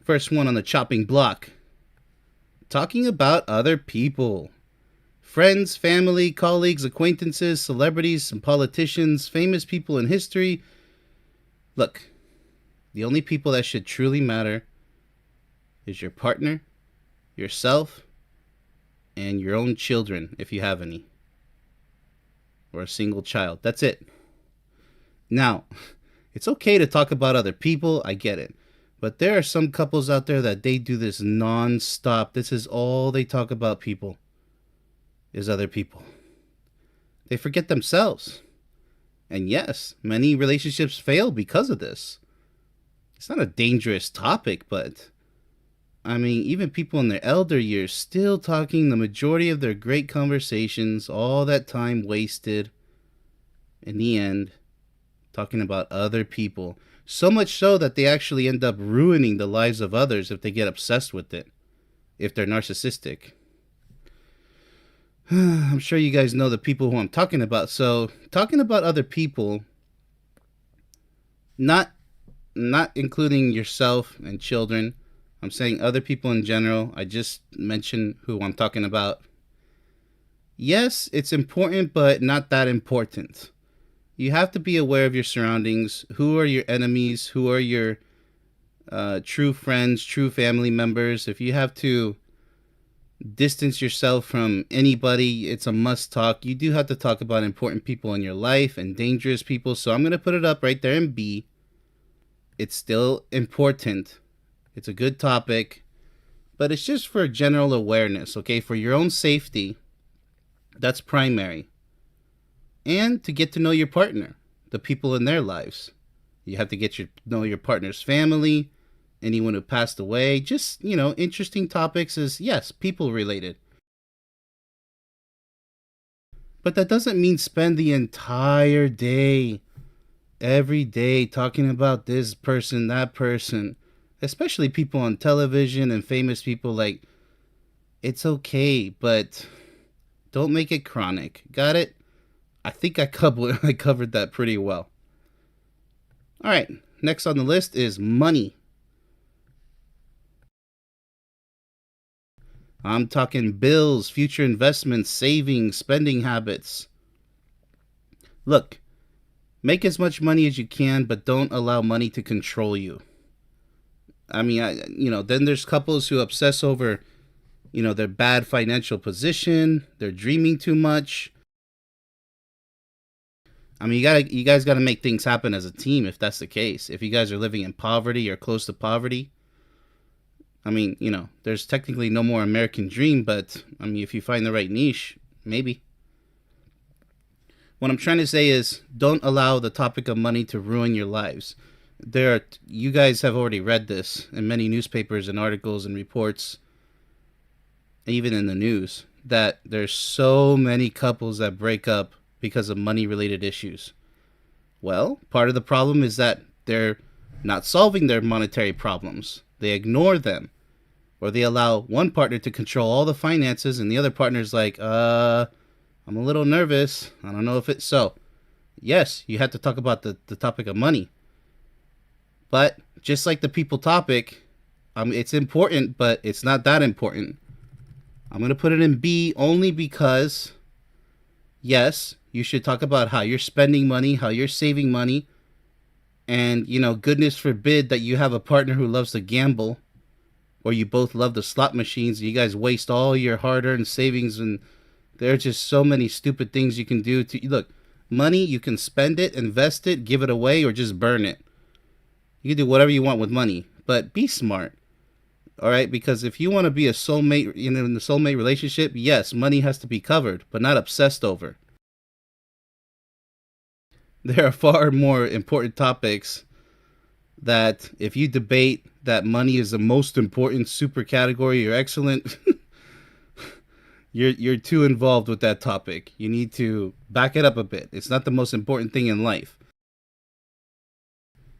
First one on the chopping block. Talking about other people. Friends, family, colleagues, acquaintances, celebrities, some politicians, famous people in history. Look, the only people that should truly matter is your partner, yourself, and your own children, if you have any. Or a single child. That's it. Now, it's okay to talk about other people, I get it. But there are some couples out there that they do this non-stop. This is all they talk about, people, is other people. They forget themselves. And yes, many relationships fail because of this. It's not a dangerous topic, but I mean, even people in their elder years still talking the majority of their great conversations, all that time wasted, in the end, talking about other people. So much so that they actually end up ruining the lives of others if they get obsessed with it, if they're narcissistic. I'm sure you guys know the people who I'm talking about. So, talking about other people, not including yourself and children. I'm saying other people in general. I just mentioned who I'm talking about. Yes, it's important, but not that important. You have to be aware of your surroundings. Who are your enemies? Who are your true friends, true family members? If you have to distance yourself from anybody, it's a must talk. You do have to talk about important people in your life and dangerous people. So I'm going to put it up right there in B. It's still important. It's a good topic, but it's just for general awareness, okay? For your own safety, that's primary. And to get to know your partner, the people in their lives. You have to get to know your partner's family, anyone who passed away. Just, interesting topics is, yes, people related. But that doesn't mean spend the entire day, every day, talking about this person, that person. Especially people on television and famous people. Like, it's okay, but don't make it chronic. Got it? I think I covered that pretty well. All right, next on the list is money. I'm talking bills, future investments, savings, spending habits. Look, make as much money as you can, but don't allow money to control you. I mean, then there's couples who obsess over, their bad financial position. They're dreaming too much. I mean, you guys got to make things happen as a team if that's the case. If you guys are living in poverty or close to poverty, I mean, there's technically no more American dream, but I mean, if you find the right niche, maybe. What I'm trying to say is don't allow the topic of money to ruin your lives. You guys have already read this in many newspapers and articles and reports, even in the news, that there's so many couples that break up because of money-related issues. Well, part of the problem is that they're not solving their monetary problems. They ignore them, or they allow one partner to control all the finances, and the other partner's like, I'm a little nervous. I don't know if it's so. Yes, you have to talk about the topic of money. But just like the people topic, it's important, but it's not that important. I'm going to put it in B only because, yes, you should talk about how you're spending money, how you're saving money. And, goodness forbid that you have a partner who loves to gamble, or you both love the slot machines. And you guys waste all your hard-earned savings, and there are just so many stupid things you can do. Look, money, you can spend it, invest it, give it away, or just burn it. You can do whatever you want with money, but be smart. All right? Because if you want to be a soulmate, in the soulmate relationship, yes, money has to be covered, but not obsessed over. There are far more important topics that if you debate that money is the most important super category or excellent, you're too involved with that topic. You need to back it up a bit. It's not the most important thing in life.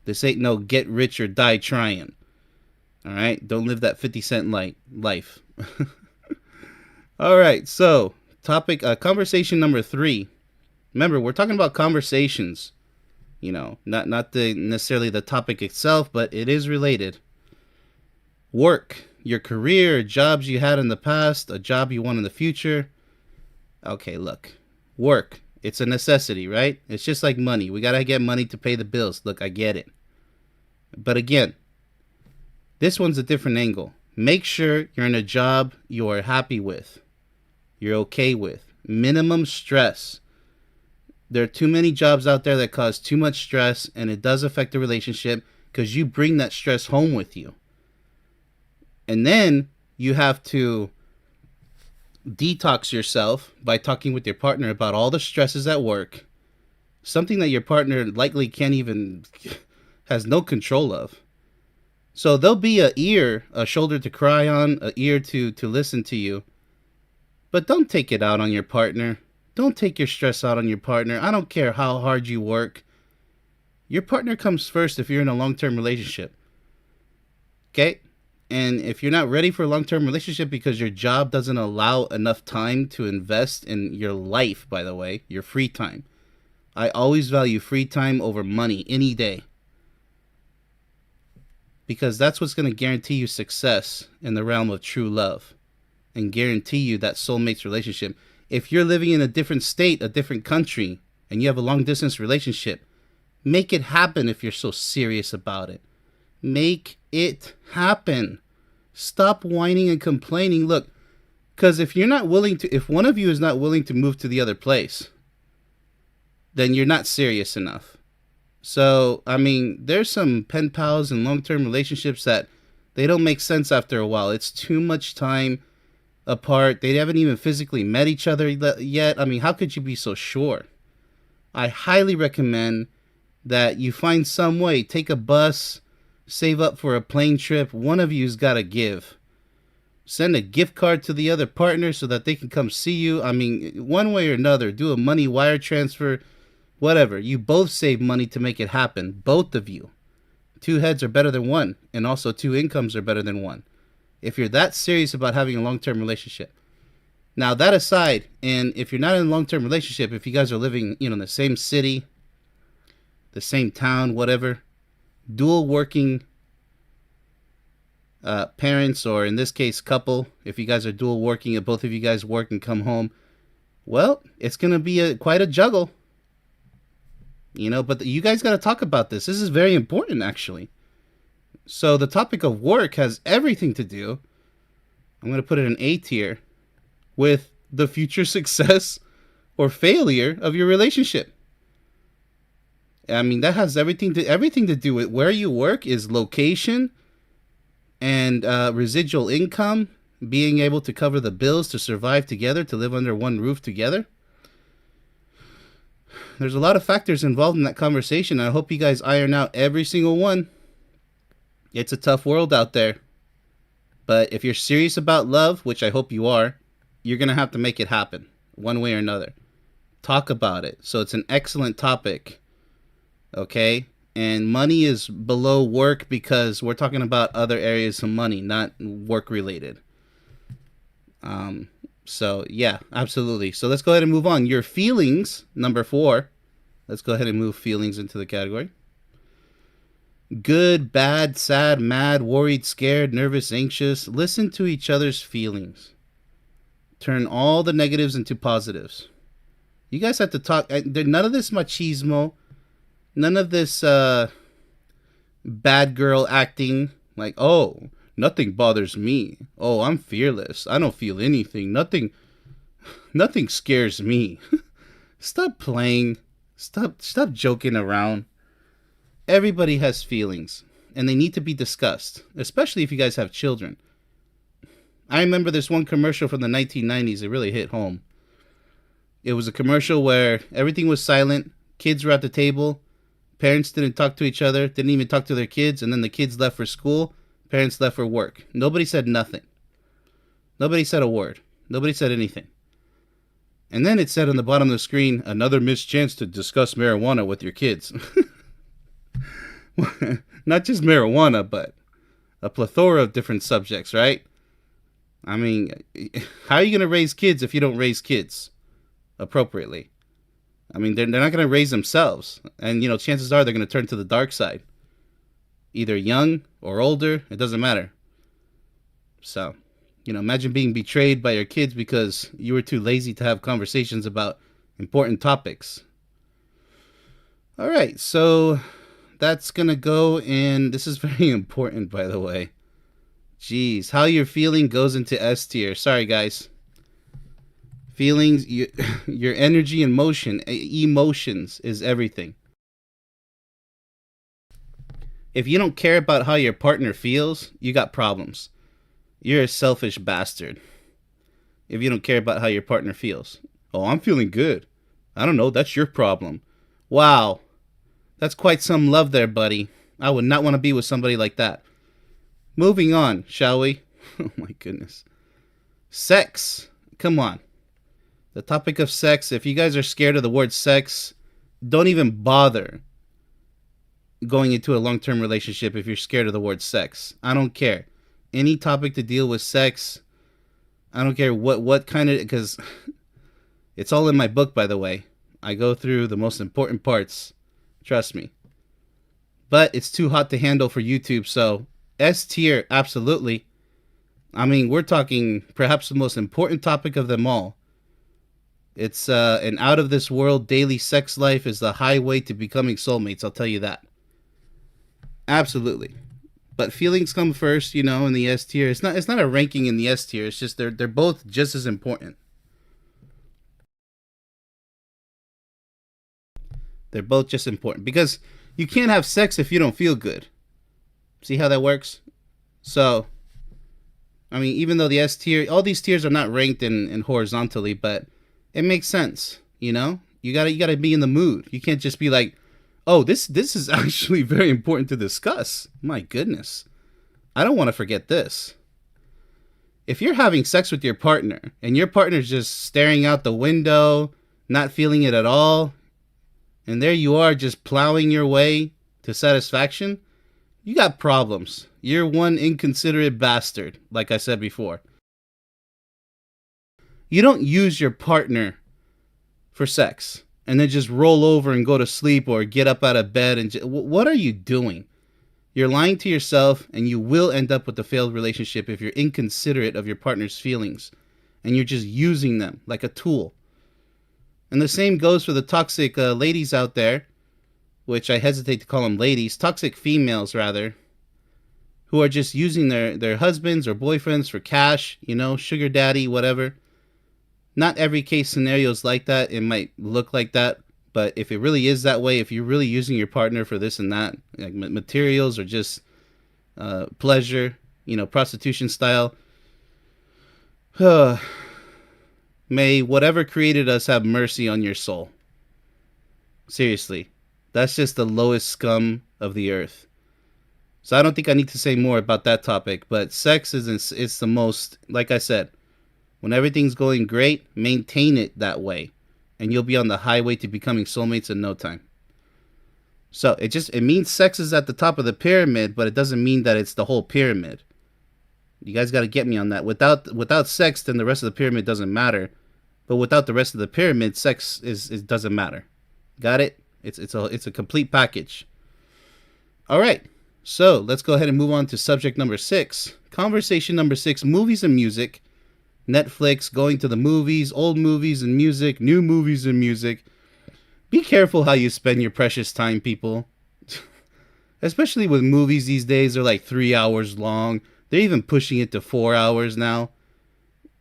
This ain't no get rich or die trying. All right? Don't live that 50 cent life. All right. So, conversation number 3. Remember, we're talking about conversations. Not necessarily the topic itself, but it is related. Work, your career, jobs you had in the past, a job you want in the future. Okay, look, work. It's a necessity, right? It's just like money. We gotta get money to pay the bills. Look, I get it. But again, this one's a different angle. Make sure you're in a job you are happy with, you're okay with. Minimum stress. There are too many jobs out there that cause too much stress, and it does affect the relationship because you bring that stress home with you. And then you have to detox yourself by talking with your partner about all the stresses at work, something that your partner likely can't even, has no control of. So there'll be a ear, a shoulder to cry on, a ear to listen to you. But don't take it out on your partner. Don't take your stress out on your partner. I don't care how hard you work. Your partner comes first if you're in a long-term relationship. Okay? And if you're not ready for a long-term relationship because your job doesn't allow enough time to invest in your life, by the way, your free time. I always value free time over money any day. Because that's what's going to guarantee you success in the realm of true love and guarantee you that soulmate's relationship. If you're living in a different state, a different country, and you have a long-distance relationship, make it happen if you're so serious about it. Make it happen. Stop whining and complaining. Look, because if one of you is not willing to move to the other place, then you're not serious enough. So, I mean, there's some pen pals and long-term relationships that they don't make sense after a while. It's too much time apart. They haven't even physically met each other yet. I mean, how could you be so sure? I highly recommend that you find some way. Take a bus, save up for a plane trip. One of you's got to give. Send a gift card to the other partner so that they can come see you. I mean, one way or another, do a money wire transfer, whatever. You both save money to make it happen. Both of you. 2 heads are better than one, and also 2 incomes are better than one. If you're that serious about having a long-term relationship. Now, that aside, and if you're not in a long-term relationship, if you guys are living, in the same city, the same town, whatever, dual working parents, or in this case, couple, if you guys are dual working and both of you guys work and come home, well, it's going to be quite a juggle. But you guys got to talk about this. This is very important, actually. So the topic of work has everything to do, I'm going to put it in A tier, with the future success or failure of your relationship. I mean, that has everything to do with where you work. Is location and residual income, being able to cover the bills, to survive together, to live under one roof together. There's a lot of factors involved in that conversation. I hope you guys iron out every single one. It's a tough world out there. But if you're serious about love, which I hope you are, you're going to have to make it happen one way or another. Talk about it. So it's an excellent topic. Okay? And money is below work because we're talking about other areas of money, not work related. So yeah, absolutely. So let's go ahead and move on. Your feelings, number 4. Let's go ahead and move feelings into the category. Good, bad, sad, mad, worried, scared, nervous, anxious. Listen to each other's feelings. Turn all the negatives into positives. You guys have to talk. None of this machismo. None of this bad girl acting. Like, oh, nothing bothers me. Oh, I'm fearless. I don't feel anything. Nothing scares me. Stop playing. Stop joking around. Everybody has feelings, and they need to be discussed, especially if you guys have children. I remember this one commercial from the 1990s. It really hit home. It was a commercial where everything was silent. Kids were at the table. Parents didn't talk to each other, didn't even talk to their kids, and then the kids left for school. Parents left for work. Nobody said nothing. Nobody said a word. Nobody said anything. And then it said on the bottom of the screen, another missed chance to discuss marijuana with your kids. Not just marijuana, but a plethora of different subjects, right? I mean, how are you going to raise kids if you don't raise kids appropriately? I mean, they're not going to raise themselves. And, chances are they're going to turn to the dark side. Either young or older, it doesn't matter. So, imagine being betrayed by your kids because you were too lazy to have conversations about important topics. All right, so that's going to go in. This is very important, by the way. Jeez, how you're feeling goes into S tier. Sorry, guys. Feelings, your energy and motion, emotions is everything. If you don't care about how your partner feels, you got problems. You're a selfish bastard. If you don't care about how your partner feels. Oh, I'm feeling good. I don't know, that's your problem. Wow. That's quite some love there, buddy. I would not want to be with somebody like that. Moving on, shall we? Oh my goodness. Sex. Come on. The topic of sex, if you guys are scared of the word sex, don't even bother going into a long-term relationship if you're scared of the word sex. I don't care. Any topic to deal with sex, I don't care what kind of, because it's all in my book, by the way. I go through the most important parts. Trust me. But it's too hot to handle for YouTube, so S tier, absolutely. I mean, we're talking perhaps the most important topic of them all. It's an out of this world daily sex life is the highway to becoming soulmates, I'll tell you that. Absolutely. But feelings come first, in the S tier. It's not a ranking in the S tier. It's just they're both just as important. They're both just important because you can't have sex if you don't feel good. See how that works? So, I mean, even though the S tier, all these tiers are not ranked in horizontally, but it makes sense. You gotta be in the mood. You can't just be like, oh, this is actually very important to discuss. My goodness. I don't want to forget this. If you're having sex with your partner and your partner's just staring out the window, not feeling it at all, and there you are just plowing your way to satisfaction, you got problems. You're one inconsiderate bastard, like I said before. You don't use your partner for sex and then just roll over and go to sleep or get up out of bed and what are you doing? You're lying to yourself, and you will end up with a failed relationship if you're inconsiderate of your partner's feelings and you're just using them like a tool. And the same goes for the toxic ladies out there, which I hesitate to call them ladies, toxic females rather, who are just using their husbands or boyfriends for cash, sugar daddy, whatever. Not every case scenario is like that. It might look like that. But if it really is that way, if you're really using your partner for this and that, like materials or just pleasure, prostitution style, may whatever created us have mercy on your soul. Seriously. That's just the lowest scum of the earth. So I don't think I need to say more about that topic. But sex it's the most, like I said, when everything's going great, maintain it that way. And you'll be on the highway to becoming soulmates in no time. So it means sex is at the top of the pyramid, but it doesn't mean that it's the whole pyramid. You guys got to get me on that. Without sex, then the rest of the pyramid doesn't matter. But without the rest of the pyramid, sex doesn't matter. Got it? It's a complete package. All right. So let's go ahead and move on to subject number 6. Conversation number 6: movies and music. Netflix, going to the movies, old movies and music, new movies and music. Be careful how you spend your precious time, people. Especially with movies these days, they're like 3 hours long. They're even pushing it to 4 hours now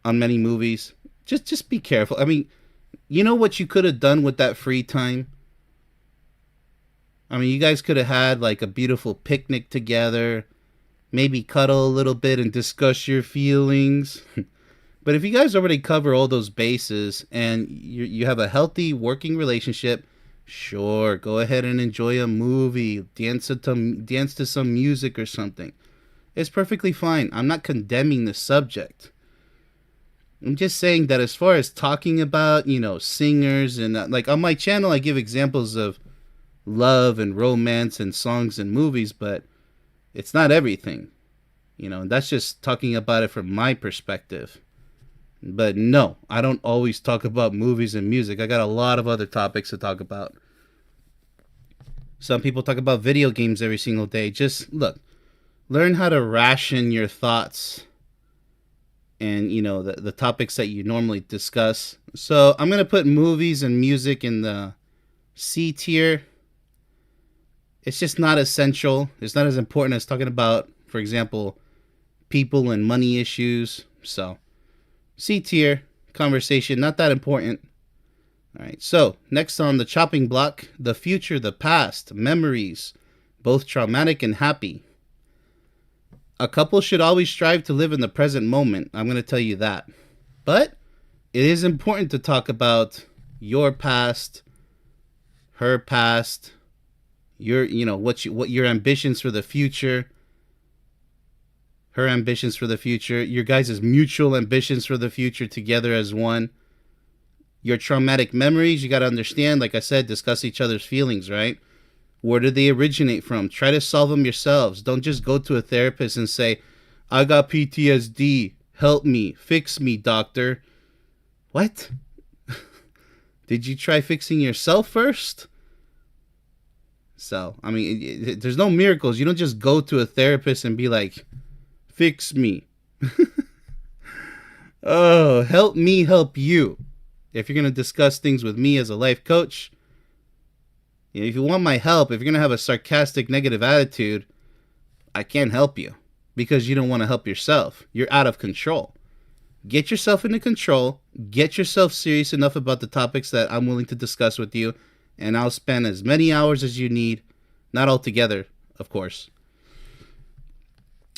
on many movies. Just be careful. I mean, you know what you could have done with that free time? I mean, you guys could have had like a beautiful picnic together, maybe cuddle a little bit and discuss your feelings. But if you guys already cover all those bases and you have a healthy working relationship, sure, go ahead and enjoy a movie, dance to some music or something. It's perfectly fine. I'm not condemning the subject. I'm just saying that as far as talking about, singers and like on my channel, I give examples of love and romance and songs and movies, but it's not everything, and that's just talking about it from my perspective. But no, I don't always talk about movies and music. I got a lot of other topics to talk about. Some people talk about video games every single day. Just look, learn how to ration your thoughts and the topics that you normally discuss. So I'm gonna put movies and music in the C tier. It's just not essential. It's not as important as talking about, for example, people and money issues. So C tier conversation, not that important. All right. So next on the chopping block, the future, the past, memories, both traumatic and happy. A couple should always strive to live in the present moment. I'm going to tell you that. But it is important to talk about your past, her past, your what your ambitions for the future, her ambitions for the future, your guys' mutual ambitions for the future together as one. Your traumatic memories, you got to understand, like I said, discuss each other's feelings, right? Where did they originate from? Try to solve them yourselves. Don't just go to a therapist and say, I got PTSD. Help me. Fix me, doctor. What? Did you try fixing yourself first? So, I mean, there's no miracles. You don't just go to a therapist and be like, fix me. Oh, help me help you. If you're going to discuss things with me as a life coach, if you want my help, if you're going to have a sarcastic, negative attitude, I can't help you because you don't want to help yourself. You're out of control. Get yourself into control. Get yourself serious enough about the topics that I'm willing to discuss with you, and I'll spend as many hours as you need. Not all together, of course,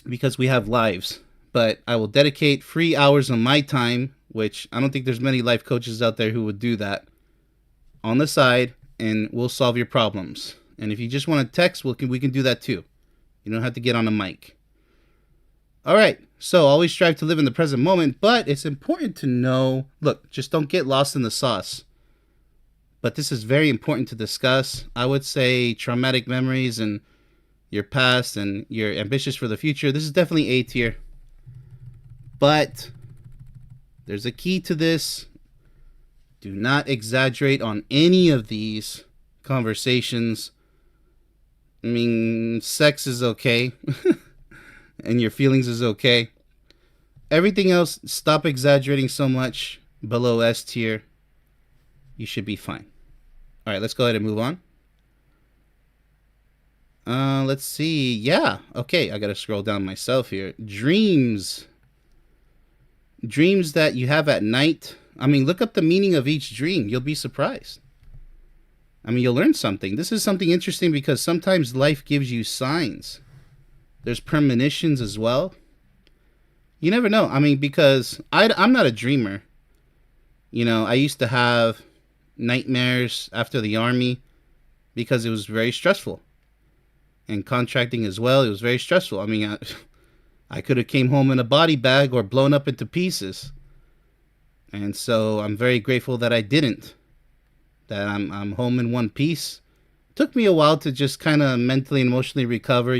because we have lives. But I will dedicate free hours of my time, which I don't think there's many life coaches out there who would do that, on the side, and we'll solve your problems. And if you just want to text, we can do that too. You don't have to get on a mic. All right. So always strive to live in the present moment, but it's important to know, look, just don't get lost in the sauce. But this is very important to discuss. I would say traumatic memories and your past and your ambitions for the future. This is definitely A tier. But there's a key to this. Do not exaggerate on any of these conversations. I mean, sex is okay. And your feelings is okay. Everything else, stop exaggerating so much below S tier. You should be fine. All right, let's go ahead and move on. Let's see. Yeah, okay, I gotta scroll down myself here. Dreams. Dreams that you have at night. I mean, look up the meaning of each dream. You'll be surprised. I mean, you'll learn something. This is something interesting because sometimes life gives you signs. There's premonitions as well. You never know. I mean, because I'm not a dreamer. I used to have nightmares after the army because it was very stressful. And contracting as well, it was very stressful. I mean, I could have came home in a body bag or blown up into pieces. And so I'm very grateful that I didn't. That I'm home in one piece. Took me a while to just kind of mentally and emotionally recover,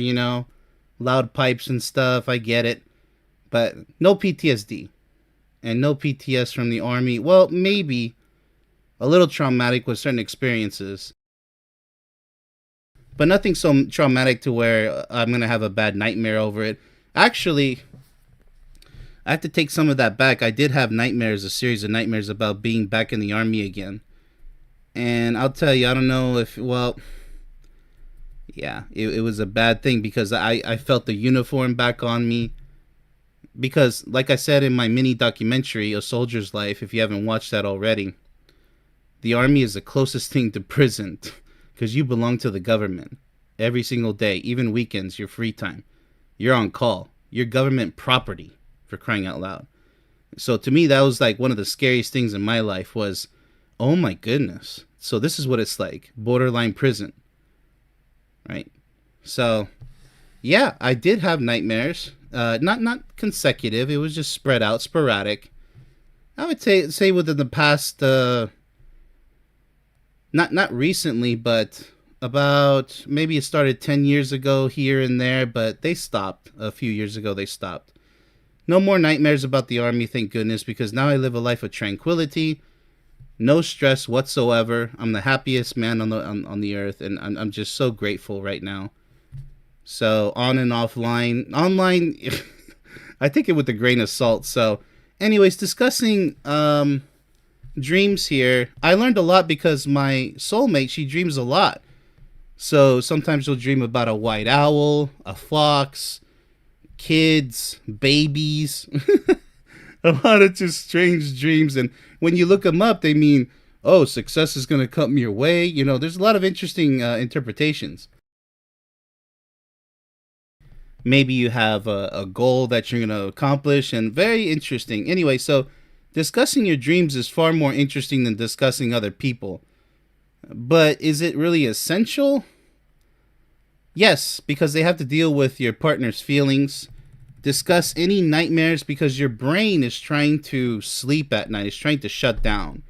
Loud pipes and stuff, I get it. But no PTSD. And no PTS from the army. Well, maybe a little traumatic with certain experiences. But nothing so traumatic to where I'm going to have a bad nightmare over it. Actually, I have to take some of that back. I did have nightmares, a series of nightmares about being back in the army again. And I'll tell you, I don't know if, well, yeah, it was a bad thing because I felt the uniform back on me. Because, like I said in my mini documentary, A Soldier's Life, if you haven't watched that already, the army is the closest thing to prison because you belong to the government every single day, even weekends, your free time. You're on call. You're government property, for crying out loud. So to me, that was like one of the scariest things in my life was, oh my goodness. So this is what it's like, borderline prison, right? So, yeah, I did have nightmares. Not consecutive. It was just spread out, sporadic. I would say within the past, not recently, but about, maybe it started 10 years ago here and there, but they stopped. A few years ago, they stopped. No more nightmares about the army, thank goodness, because now I live a life of tranquility, no stress whatsoever. I'm the happiest man on the earth, and I'm just so grateful right now. So on and offline, online, I take it with a grain of salt. So Anyways, discussing dreams here. I learned a lot because my soulmate, she dreams a lot. So sometimes you'll dream about a white owl, a fox, kids, babies, a lot of just strange dreams. And when you look them up, they mean, oh, success is going to come your way. You know, there's a lot of interesting interpretations. Maybe you have a goal that you're going to accomplish, and very interesting. Anyway, so discussing your dreams is far more interesting than discussing other people. But is it really essential? Yes, because they have to deal with your partner's feelings. Discuss any nightmares because your brain is trying to sleep at night, it's trying to shut down.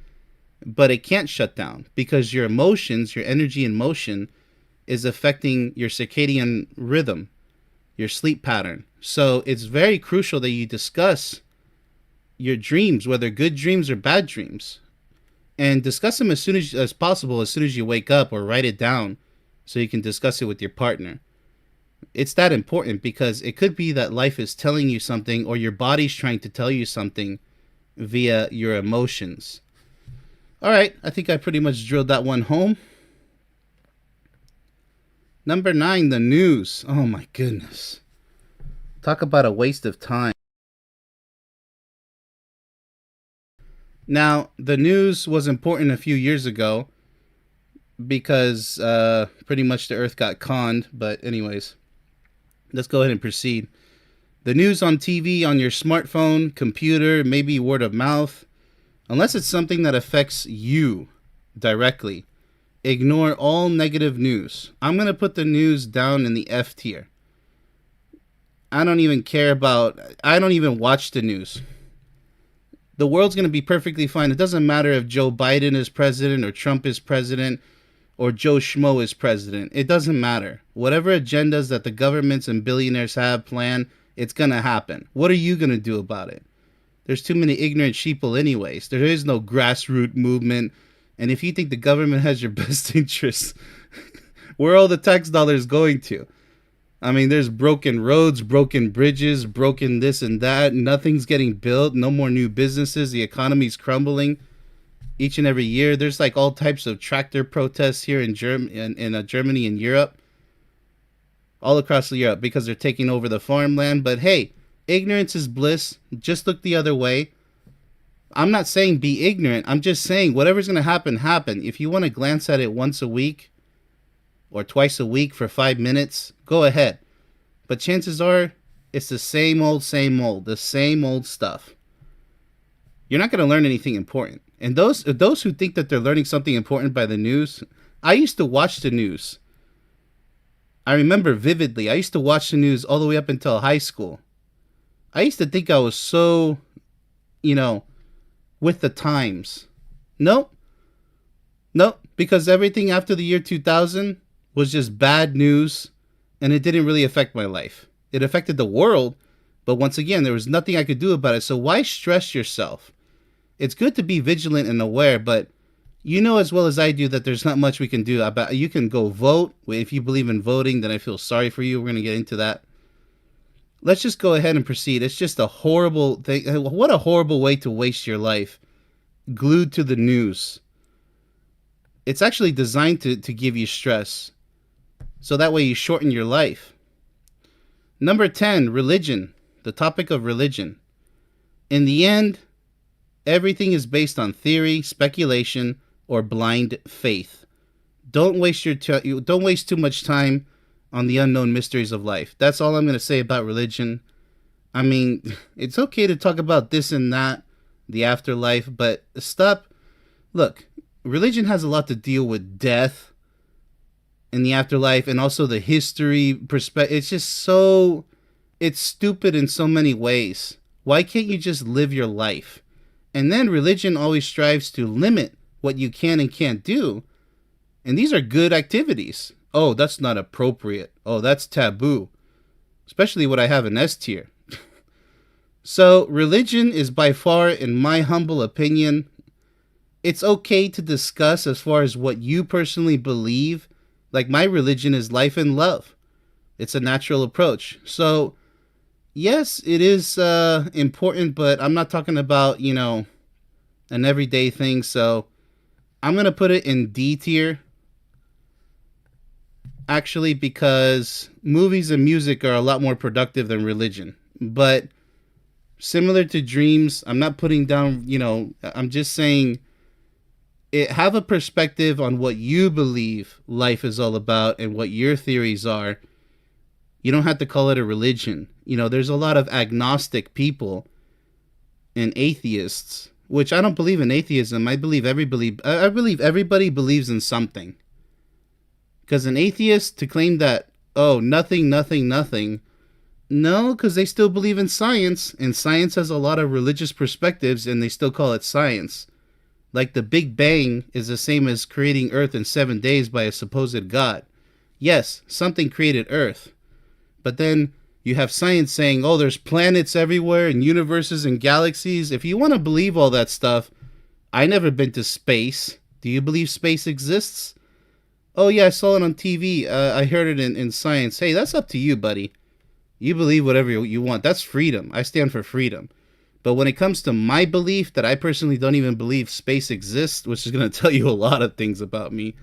But it can't shut down because your emotions, your energy in motion, is affecting your circadian rhythm, your sleep pattern. So it's very crucial that you discuss your dreams, whether good dreams or bad dreams, and discuss them as soon as possible, as soon as you wake up, or write it down so you can discuss it with your partner. It's that important because it could be that life is telling you something or your body's trying to tell you something via your emotions. All right, I think I pretty much drilled that one home. Number 9, the news. Oh my goodness. Talk about a waste of time. Now, the news was important a few years ago because pretty much the earth got conned. But anyways, let's go ahead and proceed. The news on TV, on your smartphone, computer, maybe word of mouth, unless it's something that affects you directly, ignore all negative news. I'm going to put the news down in the F tier. I don't even watch the news. The world's going to be perfectly fine. It doesn't matter if Joe Biden is president or Trump is president or Joe Schmo is president. It doesn't matter. Whatever agendas that the governments and billionaires have planned, it's going to happen. What are you going to do about it? There's too many ignorant sheeple anyways. There is no grassroots movement. And if you think the government has your best interests, where are all the tax dollars going to? I mean, there's broken roads, broken bridges, broken this and that. Nothing's getting built. No more new businesses. The economy's crumbling each and every year. There's like all types of tractor protests here in Germany and Europe. All across Europe because they're taking over the farmland. But hey, ignorance is bliss. Just look the other way. I'm not saying be ignorant. I'm just saying whatever's going to happen, happen. If you want to glance at it once a week or twice a week for 5 minutes, go ahead. But chances are it's the same old, the same old stuff. You're not going to learn anything important. And those who think that they're learning something important by the news, I used to watch the news. I remember vividly, I used to watch the news all the way up until high school. I used to think I was so, with the times. Nope, because everything after the year 2000 was just bad news, and it didn't really affect my life. It affected the world, but once again, there was nothing I could do about it, so why stress yourself? It's good to be vigilant and aware, but you know as well as I do that there's not much we can do about it. You can go vote. If you believe in voting, then I feel sorry for you. We're going to get into that. Let's just go ahead and proceed. It's just a horrible thing. What a horrible way to waste your life. Glued to the news. It's actually designed to give you stress. So that way you shorten your life. Number 10, religion. The topic of religion. In the end, everything is based on theory, speculation, or blind faith. Don't waste too much time on the unknown mysteries of life. That's all I'm going to say about religion. I mean, it's okay to talk about this and that, the afterlife, but stop. Look, religion has a lot to deal with death in the afterlife and also the history perspective. It's just it's stupid in so many ways. Why can't you just live your life? And then religion always strives to limit what you can and can't do. And these are good activities. Oh, that's not appropriate. Oh, that's taboo. Especially what I have in S tier. So religion is by far, in my humble opinion, it's okay to discuss as far as what you personally believe. Like my religion is life and love. It's a natural approach. So Yes, it is important, but I'm not talking about, an everyday thing. So I'm going to put it in D tier, actually, because movies and music are a lot more productive than religion. But similar to dreams, I'm not putting down, I'm just saying have a perspective on what you believe life is all about and what your theories are. You don't have to call it a religion. There's a lot of agnostic people and atheists, which I don't believe in atheism. I believe everybody believes in something. Because an atheist to claim that, oh, nothing, nothing, nothing, no, because they still believe in science, and science has a lot of religious perspectives, and they still call it science. Like the Big Bang is the same as creating Earth in 7 days by a supposed God. Yes, something created Earth. But then you have science saying, oh, there's planets everywhere and universes and galaxies. If you want to believe all that stuff, I never been to space. Do you believe space exists? Oh, yeah, I saw it on TV. I heard it in science. Hey, that's up to you, buddy. You believe whatever you want. That's freedom. I stand for freedom. But when it comes to my belief that I personally don't even believe space exists, which is going to tell you a lot of things about me,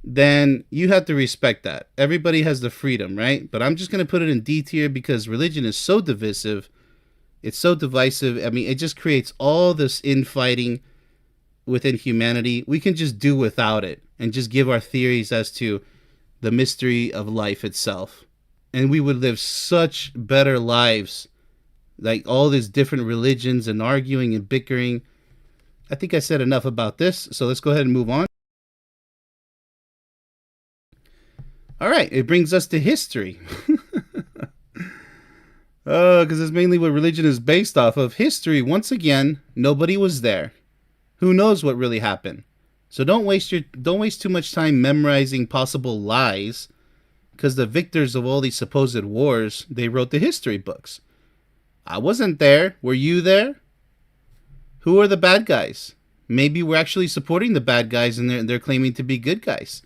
then you have to respect that. Everybody has the freedom, right? But I'm just going to put it in D tier because religion is so divisive. It's so divisive. I mean, it just creates all this infighting within humanity. We can just do without it and just give our theories as to the mystery of life itself. And we would live such better lives. Like all these different religions and arguing and bickering. I think I said enough about this, so let's go ahead and move on. All right, it brings us to history. Because it's mainly what religion is based off of. History, once again, nobody was there. Who knows what really happened? So don't waste too much time memorizing possible lies, because the victors of all these supposed wars, they wrote the history books. I wasn't there. Were you there? Who are the bad guys? Maybe we're actually supporting the bad guys and they're claiming to be good guys.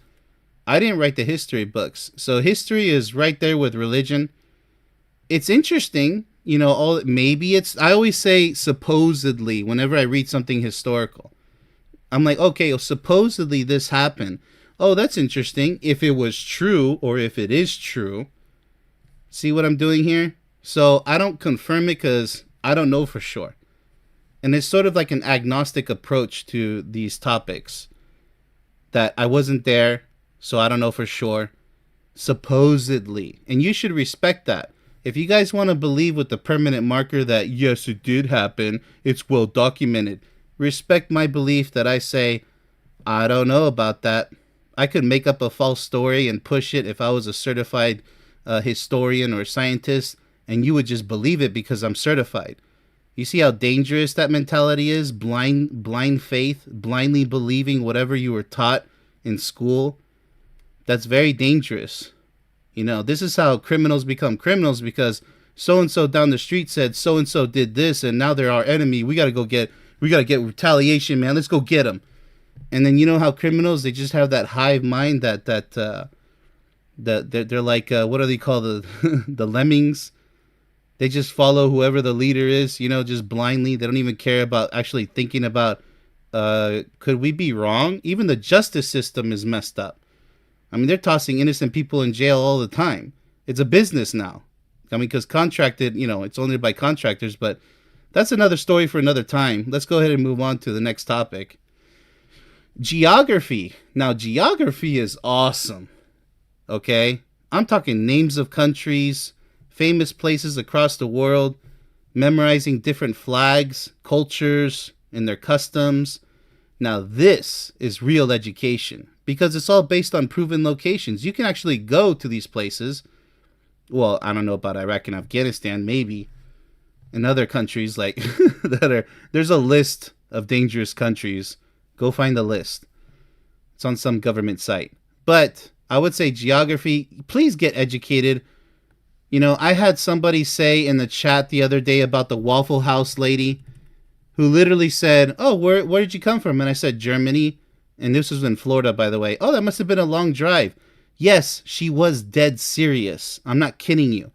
I didn't write the history books. So history is right there with religion. It's interesting, I always say supposedly whenever I read something historical. I'm like, okay, well, supposedly this happened. Oh, that's interesting. If it was true or if it is true. See what I'm doing here? So I don't confirm it because I don't know for sure. And it's sort of like an agnostic approach to these topics. That I wasn't there, so I don't know for sure. Supposedly. And you should respect that. If you guys want to believe with the permanent marker that yes, it did happen, it's well documented, respect my belief that I say, I don't know about that. I could make up a false story and push it if I was a certified historian or scientist, and you would just believe it because I'm certified. You see how dangerous that mentality is? Blind faith, blindly believing whatever you were taught in school. That's very dangerous. This is how criminals become criminals, because so-and-so down the street said so-and-so did this and now they're our enemy. We got to get retaliation, man. Let's go get them. And then you know how criminals, they just have that hive mind that they're like, what do they call the lemmings? They just follow whoever the leader is, just blindly. They don't even care about actually thinking about, could we be wrong? Even the justice system is messed up. I mean, they're tossing innocent people in jail all the time. It's a business now. I mean, because contracted, it's owned by contractors, but that's another story for another time. Let's go ahead and move on to the next topic. Geography. Now, geography is awesome. Okay? I'm talking names of countries, famous places across the world, memorizing different flags, cultures, and their customs. Now, this is real education because it's all based on proven locations. You can actually go to these places. Well, I don't know about Iraq and Afghanistan, maybe. In other countries, like, there's a list of dangerous countries. Go find the list. It's on some government site. But I would say geography, please get educated. I had somebody say in the chat the other day about the Waffle House lady who literally said, oh, where did you come from? And I said, Germany. And this was in Florida, by the way. Oh, that must have been a long drive. Yes, she was dead serious. I'm not kidding you.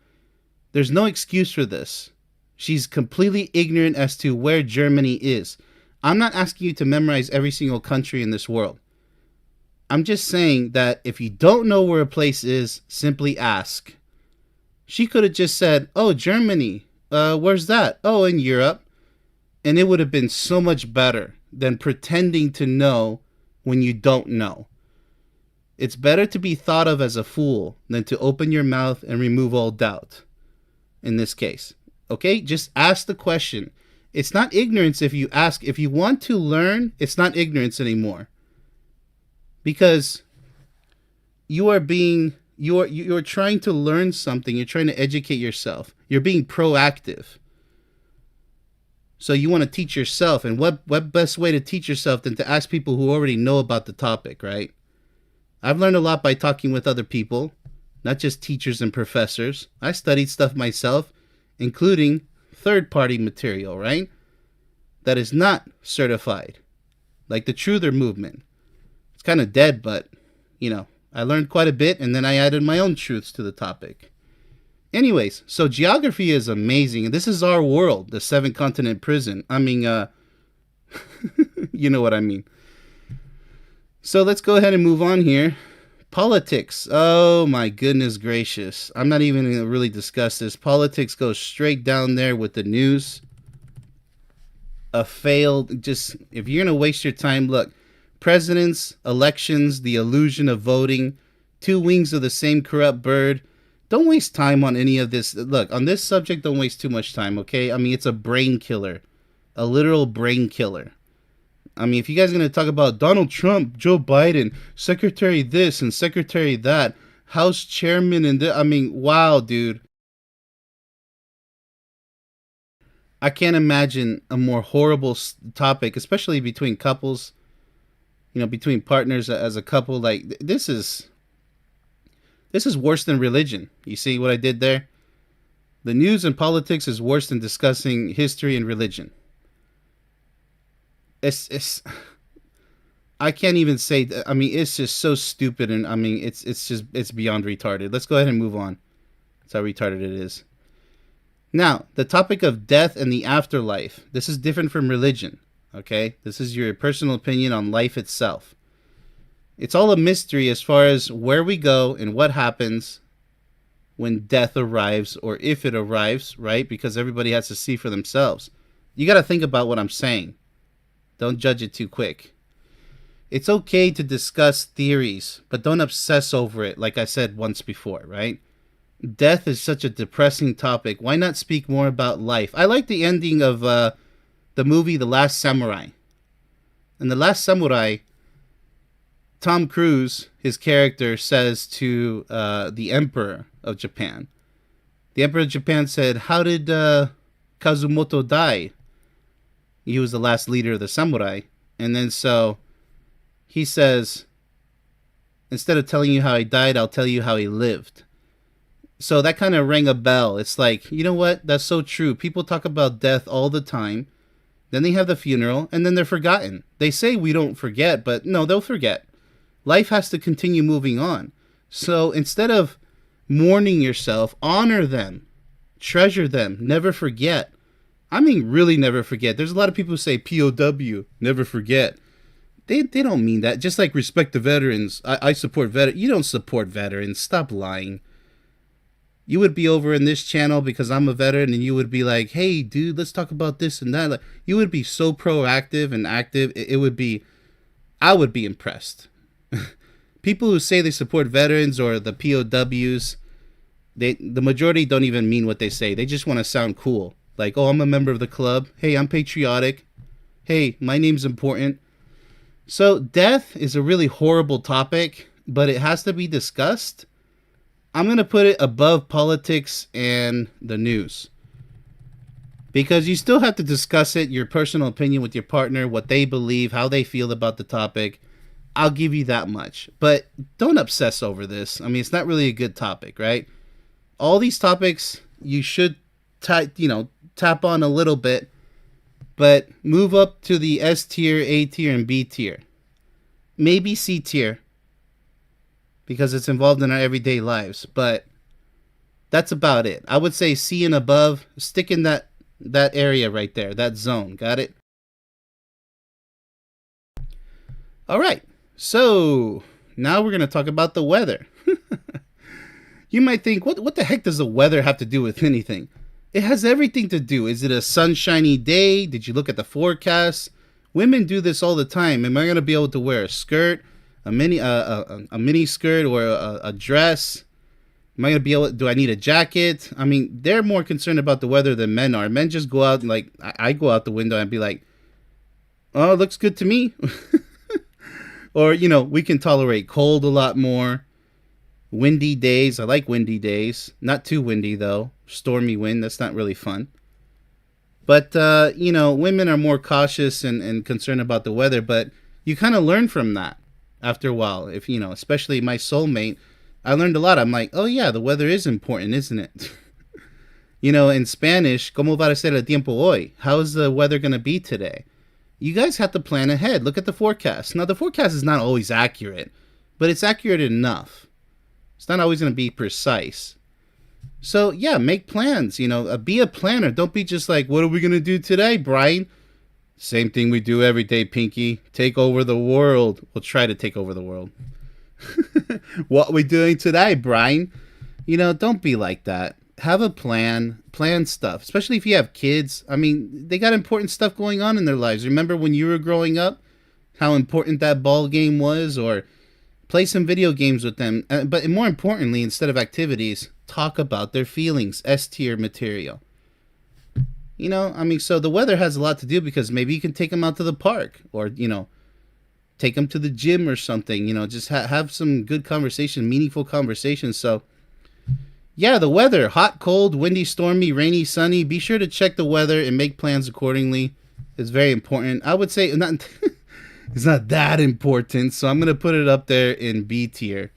There's no excuse for this. She's completely ignorant as to where Germany is. I'm not asking you to memorize every single country in this world. I'm just saying that if you don't know where a place is, simply ask. She could have just said, "Oh, Germany. Where's that? Oh, in Europe." And it would have been so much better than pretending to know when you don't know. It's better to be thought of as a fool than to open your mouth and remove all doubt. In this case, okay? Just ask the question. It's not ignorance if you ask. If you want to learn, it's not ignorance anymore. Because you're trying to learn something. You're trying to educate yourself. You're being proactive. So you want to teach yourself, and what best way to teach yourself than to ask people who already know about the topic, right? I've learned a lot by talking with other people, not just teachers and professors. I studied stuff myself, including third-party material, right? That is not certified, like the Truther movement. It's kind of dead, but, I learned quite a bit, and then I added my own truths to the topic. Anyways, so geography is amazing. And this is our world, the 7-continent prison. I mean, you know what I mean. So let's go ahead and move on here. Politics. Oh my goodness gracious. I'm not even going to really discuss this. Politics goes straight down there with the news. If you're going to waste your time, look. Presidents, elections, the illusion of voting, two wings of the same corrupt bird. Don't waste time on any of this. Look, on this subject, don't waste too much time, okay? I mean, it's a brain killer. A literal brain killer. I mean, if you guys are going to talk about Donald Trump, Joe Biden, Secretary this and Secretary that, House Chairman and I mean, wow, dude. I can't imagine a more horrible topic, especially between couples, between partners as a couple. Like, this is worse than religion. You see what I did there? The news and politics is worse than discussing history and religion. I can't even say. I mean, it's just so stupid, and I mean, it's beyond retarded. Let's go ahead and move on. That's how retarded it is. Now, the topic of death and the afterlife. This is different from religion. Okay, this is your personal opinion on life itself. It's all a mystery as far as where we go and what happens when death arrives, or if it arrives, right? Because everybody has to see for themselves. You got to think about what I'm saying. Don't judge it too quick. It's okay to discuss theories, but don't obsess over it, like I said once before, right? Death is such a depressing topic. Why not speak more about life? I like the ending of the movie The Last Samurai. In The Last Samurai, Tom Cruise, his character, says to the Emperor of Japan. The Emperor of Japan said, "How did Kazumoto die?" He was the last leader of the samurai. And then so he says, "Instead of telling you how he died, I'll tell you how he lived." So that kind of rang a bell. It's like, you know what? That's so true. People talk about death all the time. Then they have the funeral, and then they're forgotten. They say we don't forget, but no, they'll forget. Life has to continue moving on. So instead of mourning yourself, honor them. Treasure them. Never forget. I mean, really never forget. There's a lot of people who say POW, never forget. They don't mean that. Just like respect the veterans. I support veterans. You don't support veterans. Stop lying. You would be over in this channel because I'm a veteran, and you would be like, "Hey, dude, let's talk about this and that." Like, you would be so proactive and active. It would be, I would be impressed. People who say they support veterans or the POWs, the majority don't even mean what they say. They just want to sound cool. Like, "Oh, I'm a member of the club. Hey, I'm patriotic. Hey, my name's important." So death is a really horrible topic, but it has to be discussed. I'm going to put it above politics and the news. Because you still have to discuss it, your personal opinion with your partner, what they believe, how they feel about the topic. I'll give you that much. But don't obsess over this. I mean, it's not really a good topic, right? All these topics you should tap on a little bit, but move up to the S tier, A tier, and B tier. Maybe C tier, because it's involved in our everyday lives. But That's about it. I would say C and above. Stick in that area right there, that zone. Got it? All right. So now we're gonna talk about the weather. You might think, what the heck does the weather have to do with anything? It has everything to do. Is it a sunshiny day? Did you look at the forecast? Women do this all the time. Am I gonna be able to wear a skirt, a mini skirt, or a dress? Am I gonna be able? Do I need a jacket? I mean, they're more concerned about the weather than men are. Men just go out and like I go out the window and be like, "Oh, it looks good to me," or we can tolerate cold a lot more. Windy days, I like windy days. Not too windy though. Stormy wind, that's not really fun. But women are more cautious and concerned about the weather. But you kind of learn from that after a while. If especially my soulmate, I learned a lot. I'm like, oh yeah, the weather is important, isn't it? In Spanish, ¿Cómo va a ser el tiempo hoy? How is the weather going to be today? You guys have to plan ahead. Look at the forecast. Now, the forecast is not always accurate, but it's accurate enough. It's not always going to be precise. So, yeah, make plans. Be a planner. Don't be just like, what are we going to do today, Brian? Same thing we do every day, Pinky. Take over the world. We'll try to take over the world. What are we doing today, Brian? Don't be like that. Have a plan. Plan stuff. Especially if you have kids. I mean, they got important stuff going on in their lives. Remember when you were growing up? How important that ball game was? Or play some video games with them. But more importantly, instead of activities, talk about their feelings. S-tier material. So the weather has a lot to do because maybe you can take them out to the park. Or, take them to the gym or something. Just have some good conversation, meaningful conversations. So, yeah, the weather. Hot, cold, windy, stormy, rainy, sunny. Be sure to check the weather and make plans accordingly. It's very important. I would say it's not that important, so I'm going to put it up there in B tier.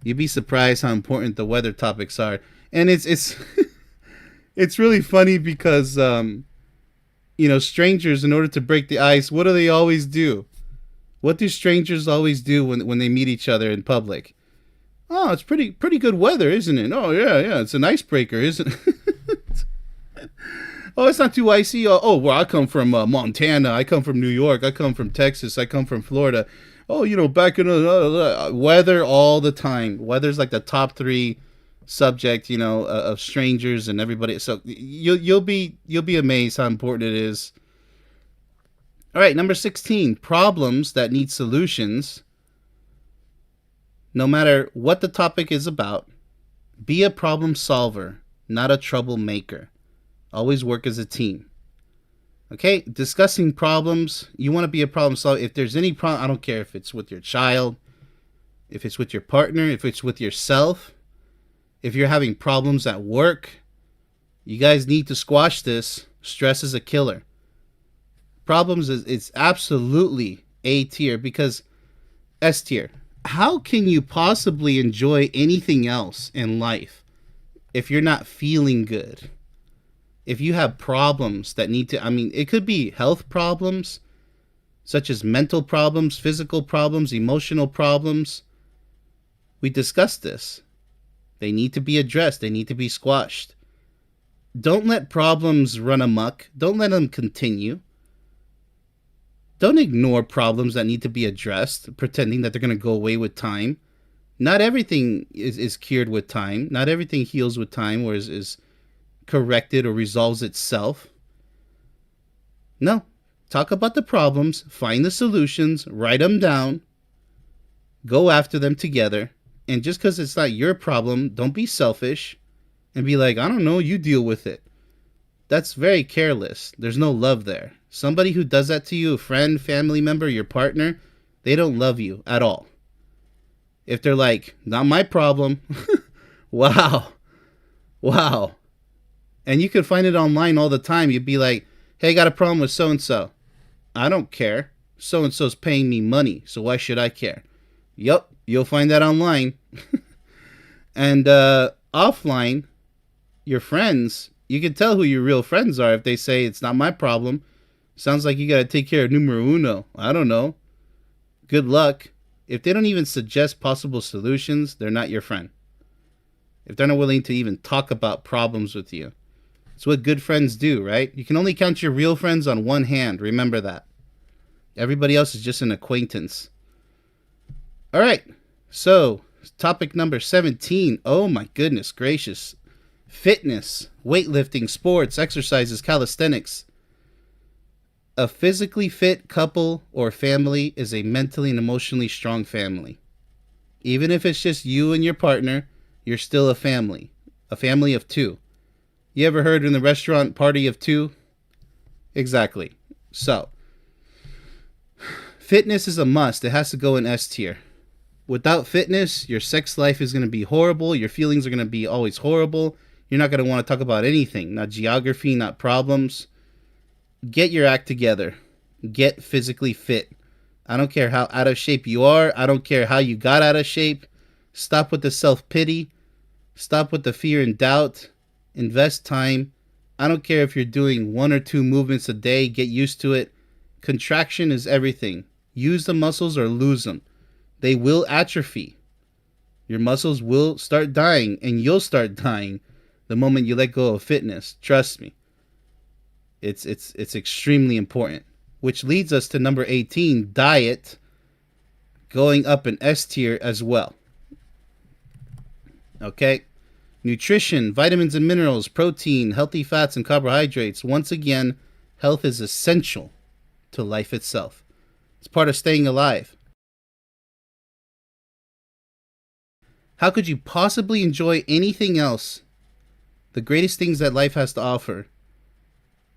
You'd be surprised how important the weather topics are. And it's it's really funny because, strangers, in order to break the ice, what do they always do? What do strangers always do when they meet each other in public? Oh, it's pretty good weather, isn't it? Oh, yeah, it's an icebreaker, isn't it? Oh, it's not too icy. Oh, well, I come from Montana. I come from New York. I come from Texas. I come from Florida. Oh, back in the weather all the time. Weather's like the top 3 subject, of strangers and everybody. So you'll be amazed how important it is. All right, number 16, problems that need solutions. No matter what the topic is about, be a problem solver, not a troublemaker. Always work as a team. Okay, discussing problems. You want to be a problem solver. If there's any problem, I don't care if it's with your child, if it's with your partner, if it's with yourself, if you're having problems at work, you guys need to squash this. Stress is a killer. Problems it's absolutely A tier because S tier. How can you possibly enjoy anything else in life if you're not feeling good? If you have problems that need to, it could be health problems, such as mental problems, physical problems, emotional problems. We discussed this. They need to be addressed. They need to be squashed. Don't let problems run amok. Don't let them continue. Don't ignore problems that need to be addressed, pretending that they're going to go away with time. Not everything is cured with time. Not everything heals with time or is corrected or resolves itself. No. Talk about the problems, find the solutions, write them down, go after them together. And just because it's not your problem, don't be selfish and be like, I don't know, you deal with it. That's very careless. There's no love there. Somebody who does that to you, a friend, family member, your partner, they don't love you at all. If they're like, not my problem. Wow. And you can find it online all the time. You'd be like, hey, I got a problem with so-and-so. I don't care. So-and-so's paying me money, so why should I care? Yup, you'll find that online. And offline, your friends, you can tell who your real friends are if they say, it's not my problem. Sounds like you got to take care of numero uno. I don't know. Good luck. If they don't even suggest possible solutions, they're not your friend. if they're not willing to even talk about problems with you. It's what good friends do, right? You can only count your real friends on one hand. Remember that. Everybody else is just an acquaintance. All right. So, topic number 17. Oh my goodness gracious. Fitness, weightlifting, sports, exercises, calisthenics. A physically fit couple or family is a mentally and emotionally strong family. Even if it's just you and your partner, you're still a family of two. You ever heard in the restaurant party of two? Exactly. So, fitness is a must. It has to go in S tier. Without fitness, your sex life is going to be horrible. Your feelings are going to be always horrible. You're not going to want to talk about anything. Not geography, not problems. Get your act together. Get physically fit. I don't care how out of shape you are. I don't care how you got out of shape. Stop with the self-pity. Stop with the fear and doubt. Invest time. I don't care if you're doing 1 or 2 movements a day. Get used to it. Contraction is everything. Use the muscles or lose them. They will atrophy. Your muscles will start dying, and you'll start dying the moment you let go of fitness. Trust me. It's extremely important. Which leads us to number 18, diet, going up in S tier as well. Okay? Nutrition, vitamins and minerals, protein, healthy fats and carbohydrates. Once again, health is essential to life itself. It's part of staying alive. How could you possibly enjoy anything else, the greatest things that life has to offer,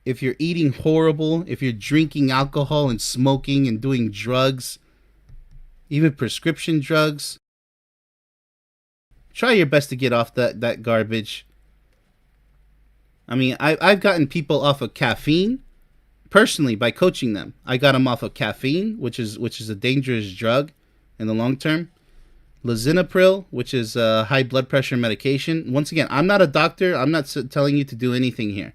if you're eating horrible, if you're drinking alcohol and smoking and doing drugs, even prescription drugs? Try your best to get off that garbage. I mean, I've gotten people off of caffeine, personally, by coaching them. I got them off of caffeine, which is a dangerous drug in the long term. Lisinopril, which is a high blood pressure medication. Once again, I'm not a doctor. I'm not telling you to do anything here.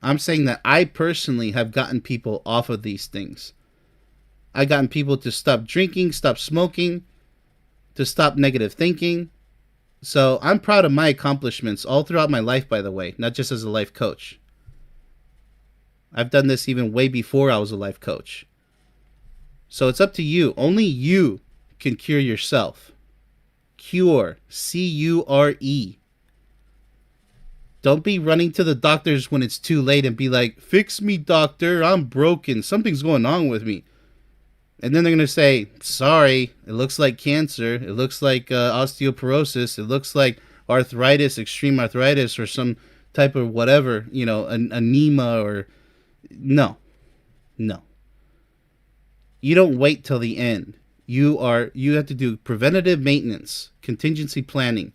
I'm saying that I personally have gotten people off of these things. I've gotten people to stop drinking, stop smoking, to stop negative thinking. So I'm proud of my accomplishments all throughout my life, by the way, not just as a life coach. I've done this even way before I was a life coach. So it's up to you. Only you can cure yourself. Cure. C-U-R-E. Don't be running to the doctors when it's too late and be like, fix me, doctor. I'm broken. Something's going on with me. And then they're going to say, sorry, it looks like cancer. It looks like osteoporosis. It looks like arthritis, extreme arthritis, or some type of whatever, anemia or... No. You don't wait till the end. You have to do preventative maintenance, contingency planning.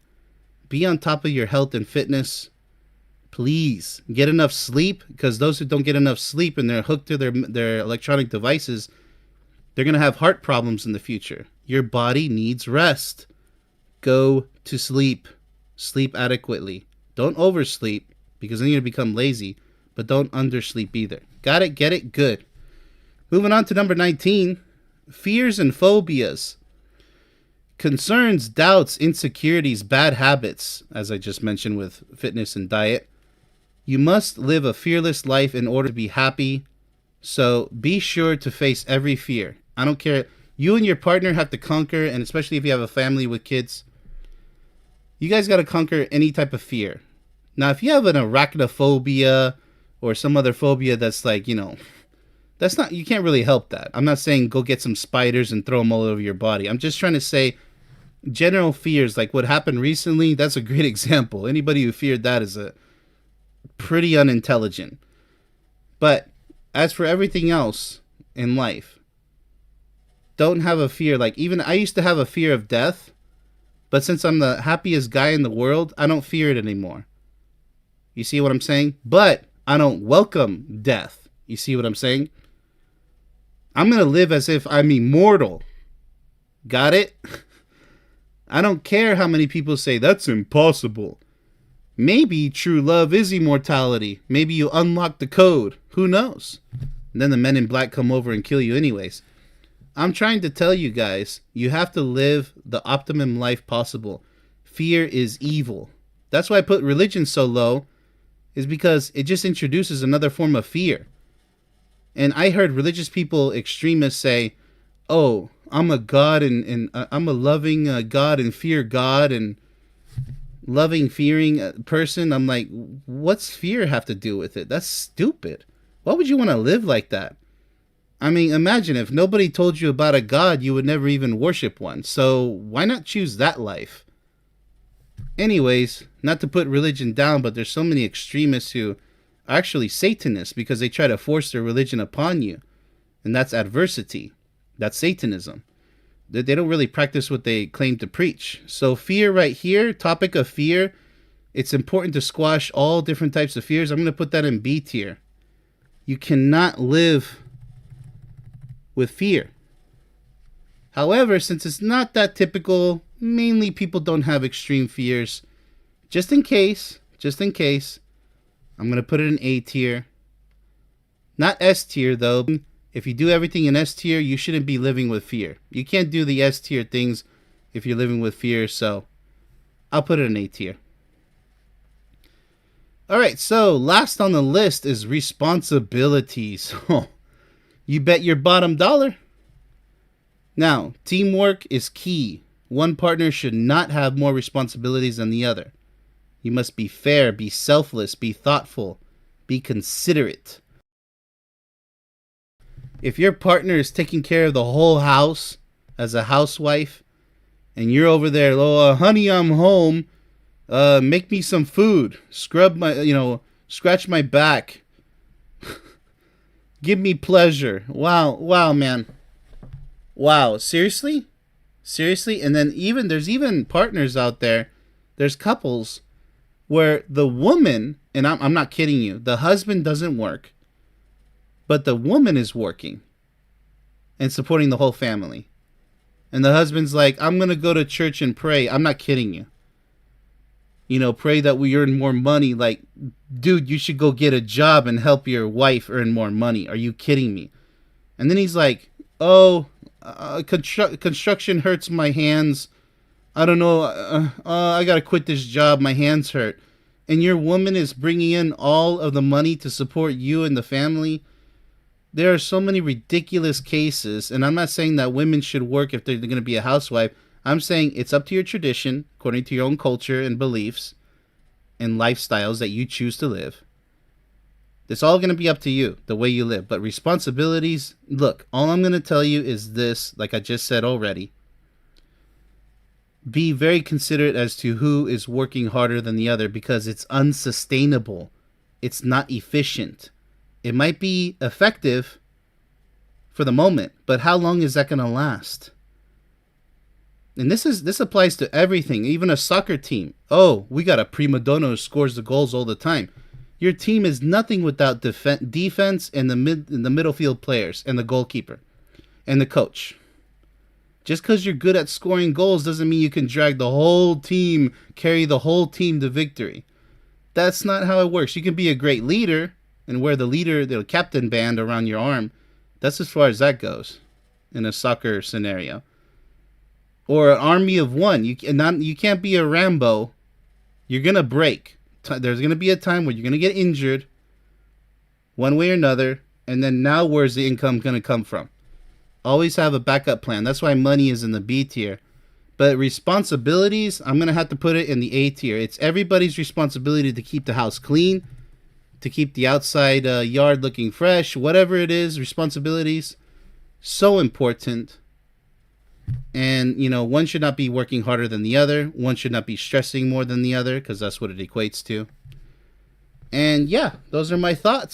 Be on top of your health and fitness. Please get enough sleep, because those who don't get enough sleep and they're hooked to their electronic devices, they're going to have heart problems in the future. Your body needs rest. Go to sleep. Sleep adequately. Don't oversleep, because then you're going to become lazy, but don't undersleep either. Got it? Get it? Good. Moving on to number 19. Fears and phobias. Concerns, doubts, insecurities, bad habits, as I just mentioned with fitness and diet. You must live a fearless life in order to be happy. So be sure to face every fear. I don't care. You and your partner have to conquer, and especially if you have a family with kids, you guys got to conquer any type of fear. Now, if you have an arachnophobia or some other phobia that's like, that's not, you can't really help that. I'm not saying go get some spiders and throw them all over your body. I'm just trying to say general fears, like what happened recently, that's a great example. Anybody who feared that is a pretty unintelligent. But as for everything else in life, don't have a fear. Like, even I used to have a fear of death, but since I'm the happiest guy in the world, I don't fear it anymore. You see what I'm saying? But I don't welcome death. You see what I'm saying? I'm going to live as if I'm immortal. Got it? I don't care how many people say that's impossible. Maybe true love is immortality. Maybe you unlock the code. Who knows? And then the men in black come over and kill you anyways. I'm trying to tell you guys, you have to live the optimum life possible. Fear is evil. That's why I put religion so low, is because it just introduces another form of fear. And I heard religious people, extremists, say, "Oh, I'm a God and I'm a loving God and fear God and loving, fearing person." I'm like, what's fear have to do with it? That's stupid. Why would you want to live like that? I mean, imagine if nobody told you about a God, you would never even worship one. So why not choose that life? Anyways, not to put religion down, but there's so many extremists who are actually Satanists because they try to force their religion upon you. And that's adversity. That's Satanism. They don't really practice what they claim to preach. So fear right here, topic of fear, it's important to squash all different types of fears. I'm going to put that in B tier. You cannot live with fear. However, since it's not that typical, mainly people don't have extreme fears. Just in case, I'm going to put it in A tier. Not S tier, though. If you do everything in S tier, you shouldn't be living with fear. You can't do the S tier things if you're living with fear, so I'll put it in A tier. Alright, so last on the list is responsibilities. You bet your bottom dollar. Now, teamwork is key. One partner should not have more responsibilities than the other. You must be fair, be selfless, be thoughtful, be considerate. If your partner is taking care of the whole house as a housewife, and you're over there, "Oh, honey, I'm home. Make me some food. Scrub my, scratch my back. Give me pleasure." Wow, man. Wow, seriously? And then there's even partners out there. There's couples where the woman, and I'm not kidding you, the husband doesn't work, but the woman is working and supporting the whole family. And the husband's like, "I'm going to go to church and pray." I'm not kidding you. Pray that we earn more money. Like, dude, you should go get a job and help your wife earn more money. Are you kidding me? And then he's like, "Oh, construction hurts my hands. I don't know. I got to quit this job. My hands hurt." And your woman is bringing in all of the money to support you and the family. There are so many ridiculous cases. And I'm not saying that women should work if they're going to be a housewife. I'm saying it's up to your tradition, according to your own culture and beliefs and lifestyles that you choose to live. It's all going to be up to you, the way you live. But responsibilities, look, all I'm going to tell you is this, like I just said already. Be very considerate as to who is working harder than the other, because it's unsustainable. It's not efficient. It might be effective for the moment, but how long is that going to last? And this applies to everything, even a soccer team. Oh, we got a prima donna who scores the goals all the time. Your team is nothing without defense and the middle field players and the goalkeeper and the coach. Just because you're good at scoring goals doesn't mean you can drag the whole team, carry the whole team to victory. That's not how it works. You can be a great leader and wear the captain band around your arm. That's as far as that goes in a soccer scenario. Or an army of one. You can't be a Rambo. You're going to break. There's going to be a time where you're going to get injured one way or another. And then now where's the income going to come from? Always have a backup plan. That's why money is in the B tier. But responsibilities, I'm going to have to put it in the A tier. It's everybody's responsibility to keep the house clean, to keep the outside yard looking fresh, whatever it is, responsibilities. So important. And, one should not be working harder than the other. One should not be stressing more than the other, because that's what it equates to. And yeah, those are my thoughts.